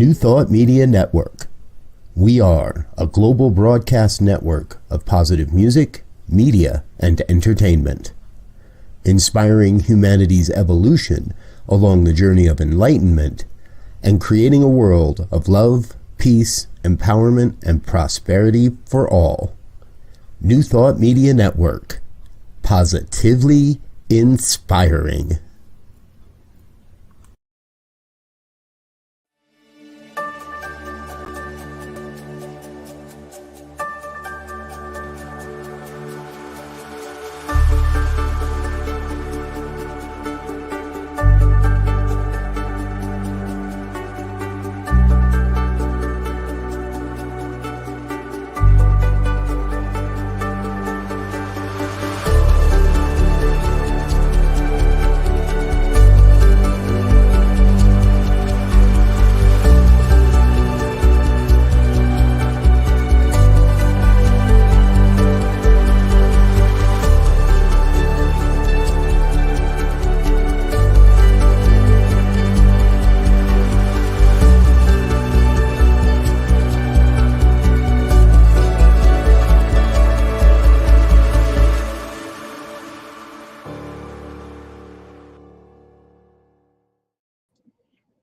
New Thought Media Network. We are a global broadcast network of positive music, media, and entertainment, inspiring humanity's evolution along the journey of enlightenment and creating a world of love, peace, empowerment, and prosperity for all. New Thought Media Network. Positively inspiring.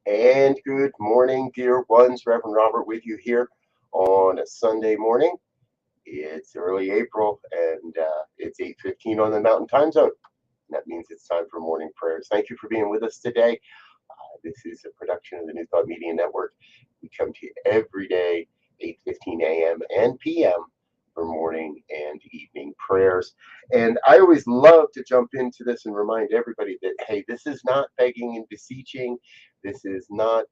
And good morning, dear ones. Reverend Robert with you here on a Sunday morning. It's early April, and it's 8:15 on the Mountain Time Zone. That means it's time for morning prayers. Thank you for being with us today. This is a production of the New Thought Media Network. We come to you every day, 8:15 a.m. and p.m. for morning and evening prayers. And I always love to jump into this and remind everybody that, hey, this is not begging and beseeching. This is not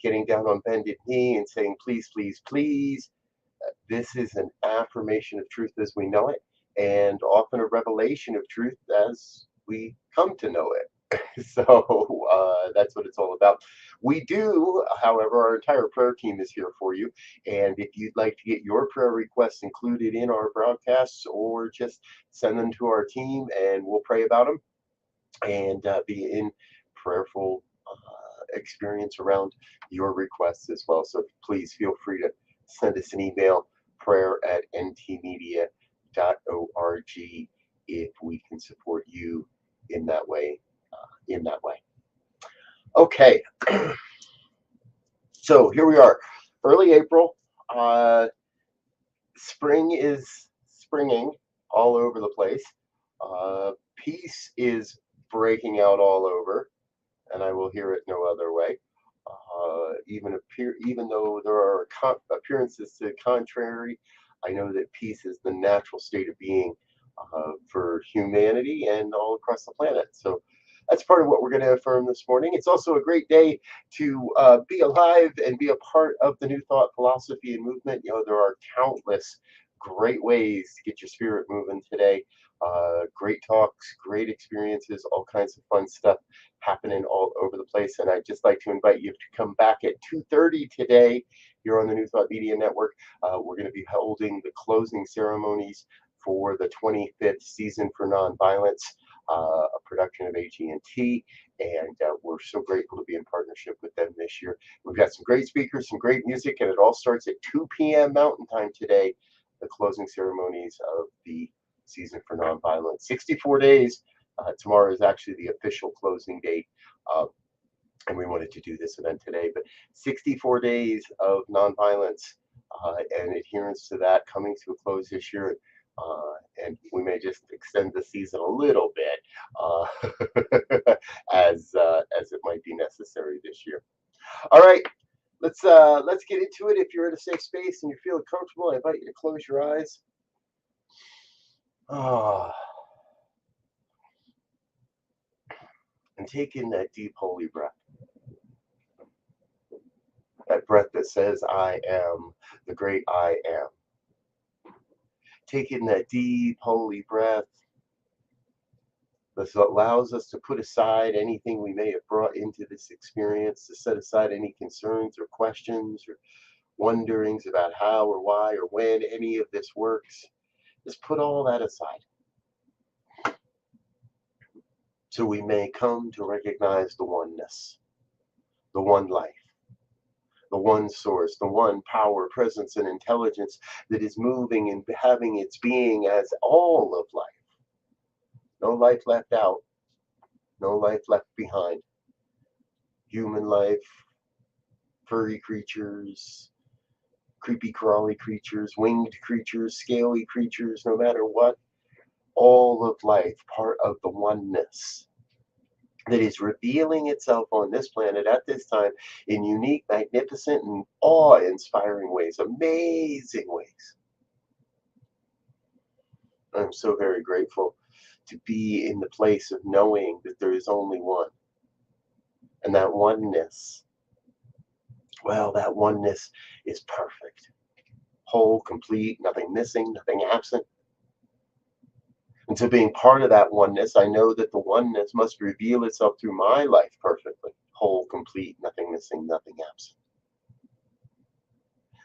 getting down on bended knee and saying, please, please, please. This is an affirmation of truth as we know it, and often a revelation of truth as we come to know it. So that's what it's all about. We do, however, our entire prayer team is here for you. And if you'd like to get your prayer requests included in our broadcasts, or just send them to our team and we'll pray about them and be in prayerful experience around your requests as well. So please feel free to send us an email, prayer@ntmedia.org, if we can support you in that way. Okay, so here we are, early April. Spring is springing all over the place. Peace is breaking out all over, and I will hear it no other way. Even though there are appearances to the contrary, I know that peace is the natural state of being for humanity and all across the planet. So that's part of what we're going to affirm this morning. It's also a great day to be alive and be a part of the New Thought philosophy and movement. You know, there are countless great ways to get your spirit moving today. Great talks, great experiences, all kinds of fun stuff happening all over the place. And I'd just like to invite you to come back at 2:30 today here on the New Thought Media Network. We're going to be holding the closing ceremonies for the 25th Season for Nonviolence, a production of AG&T, and we're so grateful to be in partnership with them this year. We've got some great speakers, some great music, and it all starts at 2 p.m. Mountain Time today, the closing ceremonies of the Season for Nonviolence. 64 days. Tomorrow is actually the official closing date, and we wanted to do this event today, but 64 days of nonviolence and adherence to that coming to a close this year. And we may just extend the season a little bit as it might be necessary this year. All right, let's get into it. If you're in a safe space and you're feeling comfortable, I invite you to close your eyes. And take in that deep holy breath. That breath that says, I am the great I am. Take in that deep holy breath that allows us to put aside anything we may have brought into this experience, to set aside any concerns or questions or wonderings about how or why or when any of this works. Just put all that aside, so we may come to recognize the oneness, the one life, the one source, the one power, presence, and intelligence that is moving and having its being as all of life. No life left out, no life left behind. Human life, furry creatures, creepy crawly creatures, winged creatures, scaly creatures, no matter what, all of life, part of the oneness that is revealing itself on this planet at this time in unique, magnificent, and awe-inspiring ways, amazing ways. I'm so very grateful to be in the place of knowing that there is only one. And that oneness, well, that oneness is perfect. Whole, complete, nothing missing, nothing absent. And so being part of that oneness, I know that the oneness must reveal itself through my life perfectly. Whole, complete, nothing missing, nothing absent.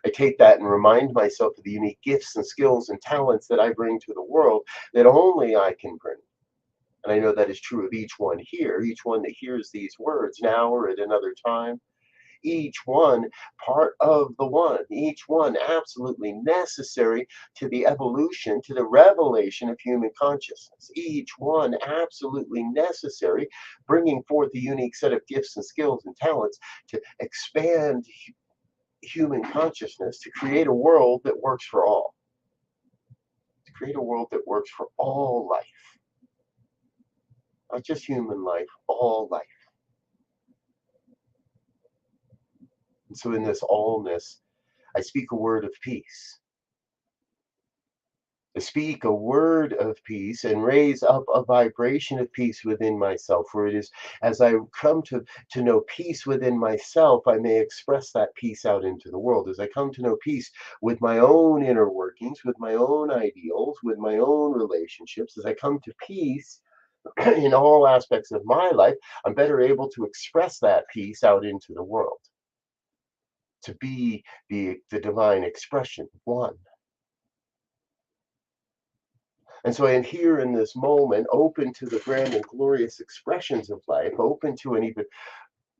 I take that and remind myself of the unique gifts and skills and talents that I bring to the world that only I can bring. And I know that is true of each one here, each one that hears these words now or at another time. Each one part of the one, each one absolutely necessary to the evolution, to the revelation of human consciousness. Each one absolutely necessary, bringing forth a unique set of gifts and skills and talents to expand human consciousness, to create a world that works for all. To create a world that works for all life. Not just human life, all life. And so in this allness, I speak a word of peace. I speak a word of peace and raise up a vibration of peace within myself, for it is as I come to know peace within myself, I may express that peace out into the world. As I come to know peace with my own inner workings, with my own ideals, with my own relationships, as I come to peace in all aspects of my life, I'm better able to express that peace out into the world. To be the divine expression, one. And so I am here in this moment, open to the grand and glorious expressions of life, open to an even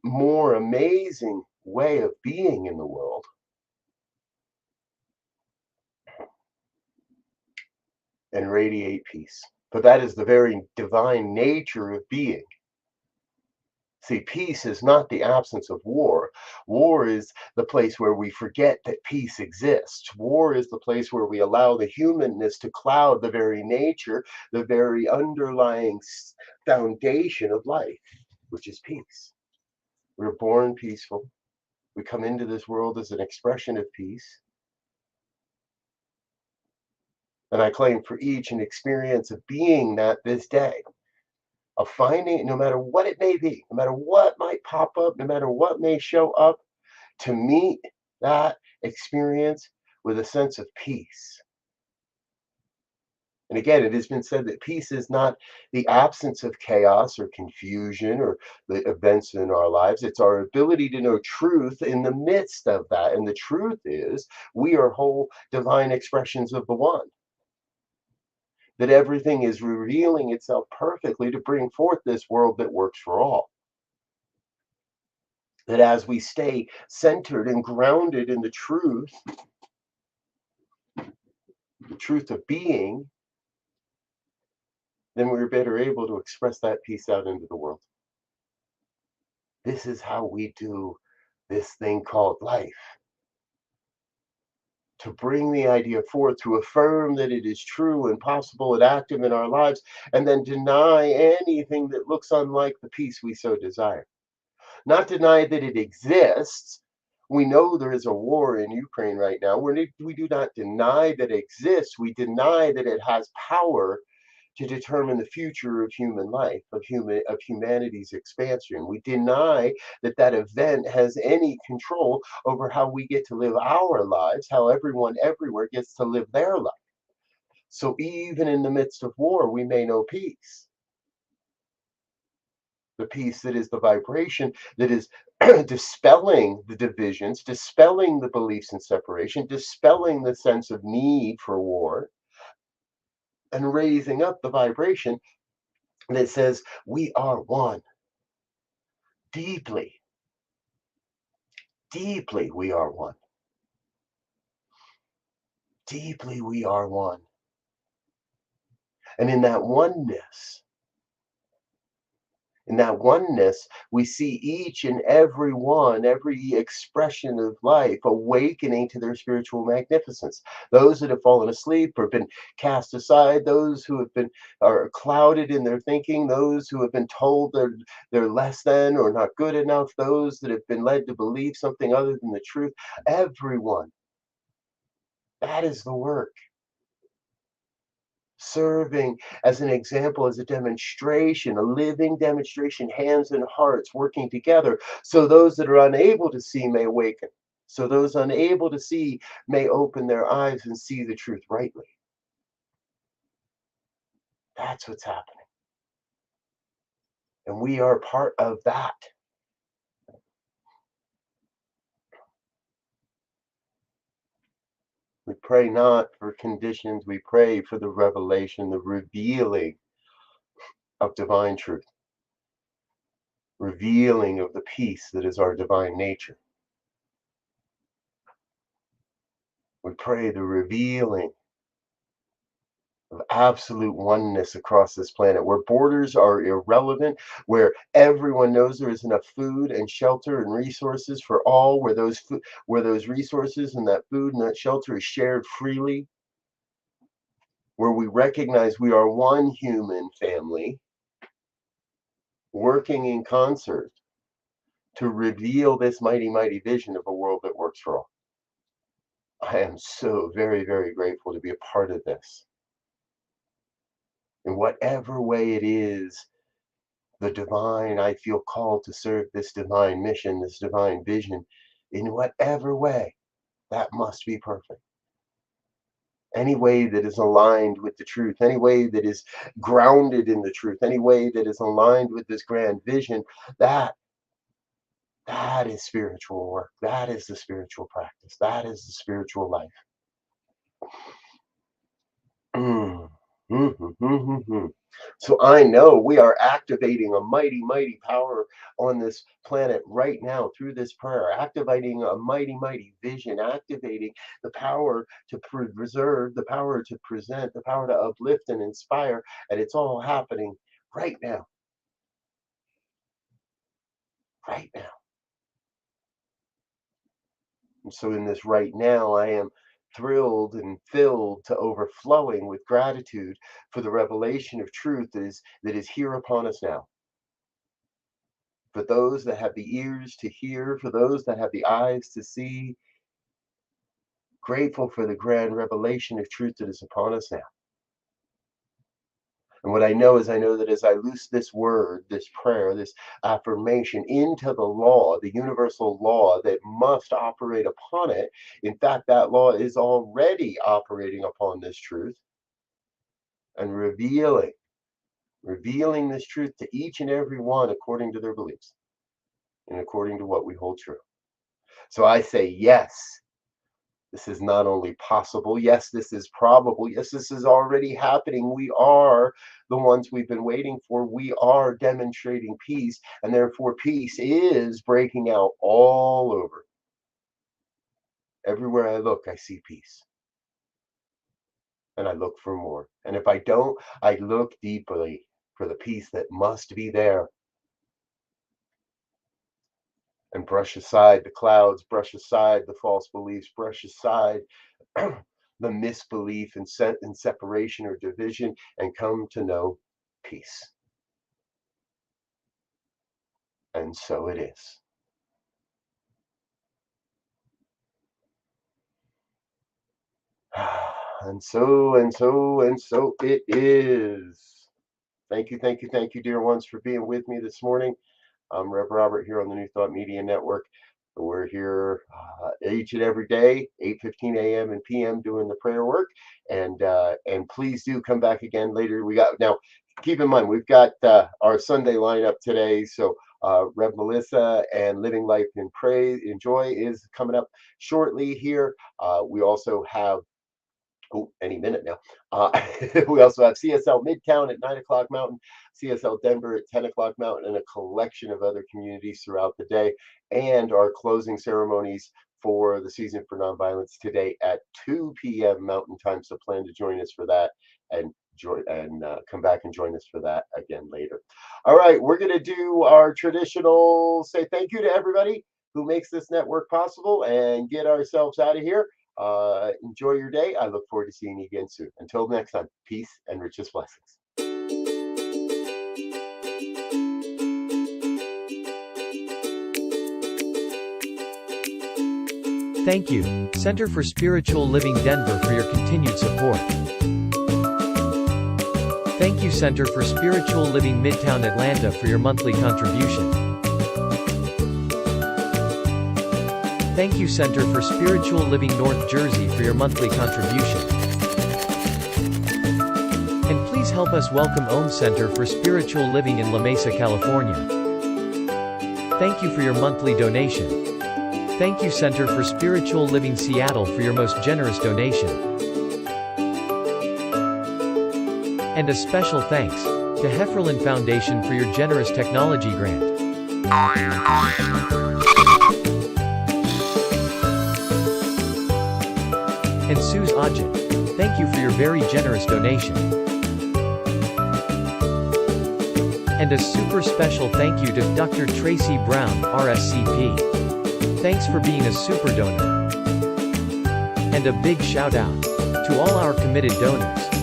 more amazing way of being in the world. And radiate peace. But that is the very divine nature of being. See, peace is not the absence of war. War is the place where we forget that peace exists. War is the place where we allow the humanness to cloud the very nature, the very underlying foundation of life, which is peace. We're born peaceful. We come into this world as an expression of peace. And I claim for each an experience of being that this day, of finding, no matter what it may be, no matter what might pop up, no matter what may show up, to meet that experience with a sense of peace. And again, it has been said that peace is not the absence of chaos or confusion or the events in our lives. It's our ability to know truth in the midst of that. And the truth is, we are whole divine expressions of the one. That everything is revealing itself perfectly to bring forth this world that works for all. That as we stay centered and grounded in the truth of being, then we're better able to express that peace out into the world. This is how we do this thing called life. To bring the idea forth, to affirm that it is true and possible and active in our lives, and then deny anything that looks unlike the peace we so desire. Not deny that it exists. We know there is a war in Ukraine right now. We do not deny that it exists. We deny that it has power to determine the future of human life, of humanity's expansion. We deny that that event has any control over how we get to live our lives, how everyone everywhere gets to live their life. So even in the midst of war, we may know peace. The peace that is the vibration that is dispelling the divisions, dispelling the beliefs in separation, dispelling the sense of need for war, and raising up the vibration that says we are one, deeply, Deeply we are one. Deeply we are one. And in that oneness, we see each and every one, every expression of life awakening to their spiritual magnificence. Those that have fallen asleep or been cast aside, those who have been are clouded in their thinking, those who have been told they're less than or not good enough, those that have been led to believe something other than the truth. Everyone. That is the work. Serving as an example, as a demonstration, a living demonstration, hands and hearts working together, so those that are unable to see may awaken. So those unable to see may open their eyes and see the truth rightly. That's what's happening. And we are part of that. We pray not for conditions, we pray for the revelation, the revealing of divine truth, revealing of the peace that is our divine nature. We pray the revealing of absolute oneness across this planet, where borders are irrelevant, where everyone knows there is enough food and shelter and resources for all, where those resources and that food and that shelter is shared freely, where we recognize we are one human family working in concert to reveal this mighty, mighty vision of a world that works for all. I am so very, very grateful to be a part of this. In whatever way it is, the divine, I feel called to serve this divine mission, this divine vision, in whatever way, that must be perfect. Any way that is aligned with the truth, any way that is grounded in the truth, any way that is aligned with this grand vision, that that is spiritual work. That is the spiritual practice. That is the spiritual life. Mm. So I know we are activating a mighty, mighty power on this planet right now through this prayer, activating a mighty, mighty vision, activating the power to preserve, the power to present, the power to uplift and inspire. And it's all happening right now, right now. And so in this right now, I am thrilled and filled to overflowing with gratitude for the revelation of truth that is here upon us now. For those that have the ears to hear, for those that have the eyes to see, grateful for the grand revelation of truth that is upon us now. And what I know is I know that as I loose this word, this prayer, this affirmation into the law, the universal law that must operate upon it, in fact, that law is already operating upon this truth and revealing this truth to each and every one according to their beliefs and according to what we hold true. So I say, yes, this is not only possible, yes, this is probable, yes, this is already happening. We are the ones we've been waiting for. We are demonstrating peace, and therefore peace is breaking out all over. Everywhere I look, I see peace. And I look for more. And if I don't, I look deeply for the peace that must be there. And brush aside the clouds, brush aside the false beliefs, brush aside the misbelief in separation or division, and come to know peace. And so it is. And so, and so, and so it is. Thank you, thank you, thank you, dear ones, for being with me this morning. I'm Rev Robert here on the New Thought Media Network. We're here each and every day, 8:15 a.m. and p.m. doing the prayer work, and please do come back again later. We got now. Keep in mind we've got our Sunday lineup today, so Rev Melissa and Living Life in Praise, Enjoy is coming up shortly here. We also have any minute now. We also have CSL Midtown at 9 o'clock Mountain, CSL Denver at 10 o'clock Mountain, and a collection of other communities throughout the day. And our closing ceremonies for the Season for Nonviolence today at 2 p.m. Mountain Time. So plan to join us for that and come back and join us for that again later. All right, we're going to do our traditional say thank you to everybody who makes this network possible and get ourselves out of here. Enjoy your day. I look forward to seeing you again soon. Until next time, peace and richest blessings. Thank you, Center for Spiritual Living Denver, for your continued support. Thank you, Center for Spiritual Living Midtown Atlanta, for your monthly contribution. Thank you, Center for Spiritual Living North Jersey, for your monthly contribution. And please help us welcome Om Center for Spiritual Living in La Mesa, California. Thank you for your monthly donation. Thank you, Center for Spiritual Living Seattle, for your most generous donation. And a special thanks to Hefferlin Foundation for your generous technology grant. And Suze Ajit, thank you for your very generous donation. And a super special thank you to Dr. Tracy Brown, RSCP. Thanks for being a super donor. And a big shout out to all our committed donors.